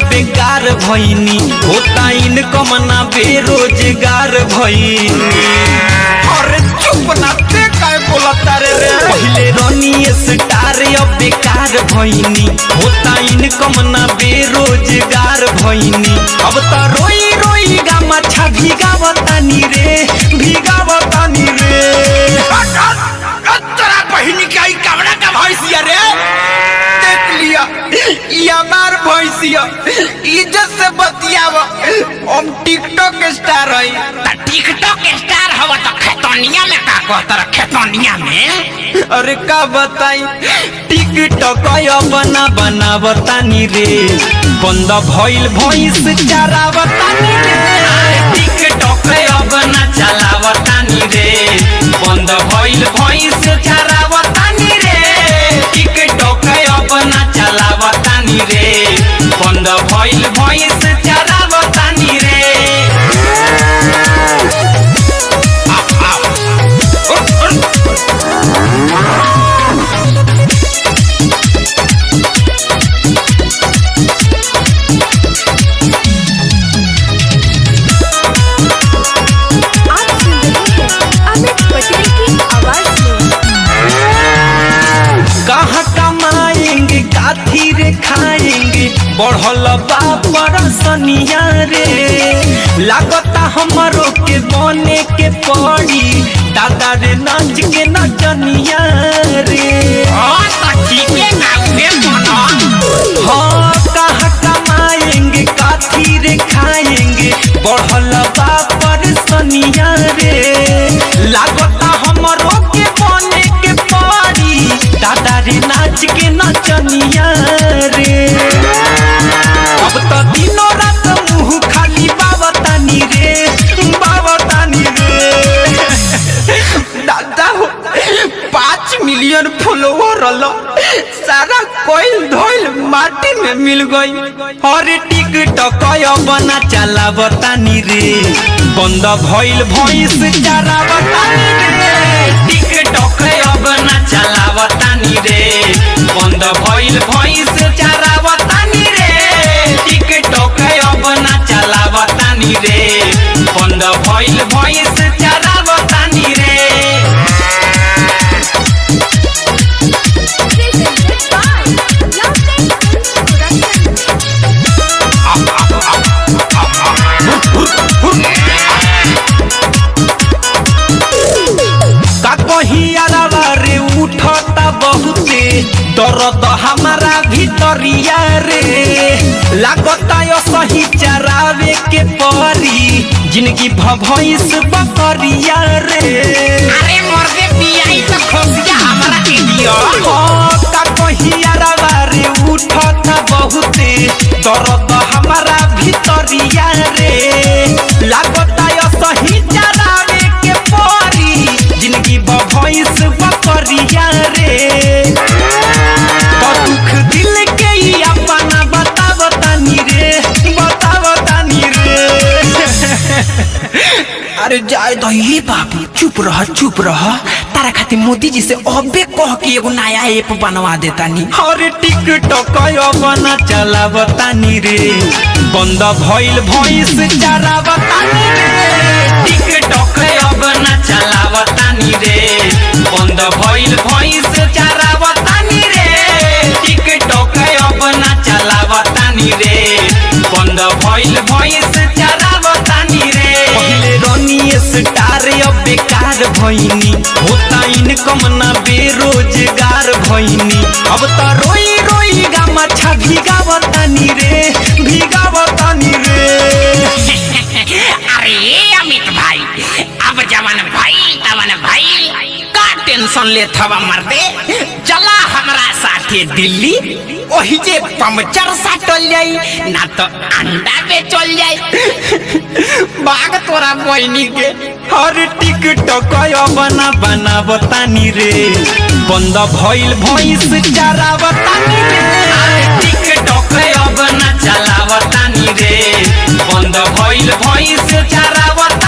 बेकार भईनी होता इनकम ना बेरोजगार भईनी। अरे चुप ना ते काय बोलता रे पहले रनी स्टार अब बेकार भईनी होता इनकम ना बेरोजगार भईनी। अब तो रोई रोई गामा छा भीगावतानी रे भीगावतानी रे। तेरा बहिनी का कमरा का भैंसिया रे देख लिया ये हमार भैंसिया इज्जत से बतियावा। हम टिकटॉक स्टार है। टिकटॉक स्टार हवा तो खेतोनिया में का कहता खेतोनिया में। अरे का बताई टिकटॉक बना बना बतानी रे बंद भइल भैंस चरावतानी रे। टिकटॉक बना चलावतानी रे बंद भइल भैंस चरावतानी रे। टिकटॉक बना चलावतानी रे बंद भइल भैंस चरावतानी रे। काथी रे खाएंगे बढ़ल बापर सनिया रे। लागता हमरो के बने के पड़ी दादा रे नाच के नचनिया रे। हाँ कहाँ कमाएंगे काथी रे खाएंगे बढ़ल बापर सनिया रे। लागता हमरो के बने के पड़ी दादा रे नाच के नचनिया रे। अब तो दिनों रात मुँह खाली बावतानी रे बावतानी रे। दादा 5 मिलियन फॉलोवर रलो सारा कोयल धोइल माटी में मिल गई। और टिकटॉक बना चलावतानी रे बंद भइल भैंस चरावतानी रे। टिकटॉक बना चलावतानी रे बंद भइल भैंस चरावतानी रे। टिकटॉक बना चलावतानी रे बंद भइल भैंस चरावतानी रे। रे उठता बहुते दर्द हमारा भीतरिया रे। लागता यो सही चरावे के परी जिंदगी भैंस बकरिया रे। अरे मर्दे पियाई तो खोसिया हमारा के दियो। का कहियारा रे उठता बहुते दर्द हमारा भीतरिया रे। लागता यो सही चरावे के परी जिंदगी भैंस बकरिया रे। तो दुख दिल के ही अपना बतावतानी रे बतावतानी रे। अरे जाए तो ये बाबू चुप रह तारा खातिर मोदी जी से अबे कह के एगो नया ऐप बनवा देता नी। अरे टिकटॉक बना चलावतानी रे बंद भइल भैंस चरावतानी रे। टिकटॉक बना चलावतानी रे बंद भइल भैंस चरावतानी रे। टिकटॉक बना चलावतानी रे बंद भइल भैंस चरावतानी रे। पहले रनी स्टार अब बेकार भईनी होता इनकम ना बेरोजगार भईनी। अब तो रोई रोई गामा छा भीगावतानी रे भीगावतानी रे। अरे अमित भाई अब जवान भाई का टेंशन ले थवा मर्दे चला हमरा साथे दिल्ली ओही जे पंचर साटल जाई ना तो अंडा बेचल जाई। बाग तोरा बहिनी के। हर टिकटॉक बना बना बतानी रे बंद भइल भैंस चरावतानी रे। टिकटॉक बना चलावतानी रे बंद भइल भैंस चरावतानी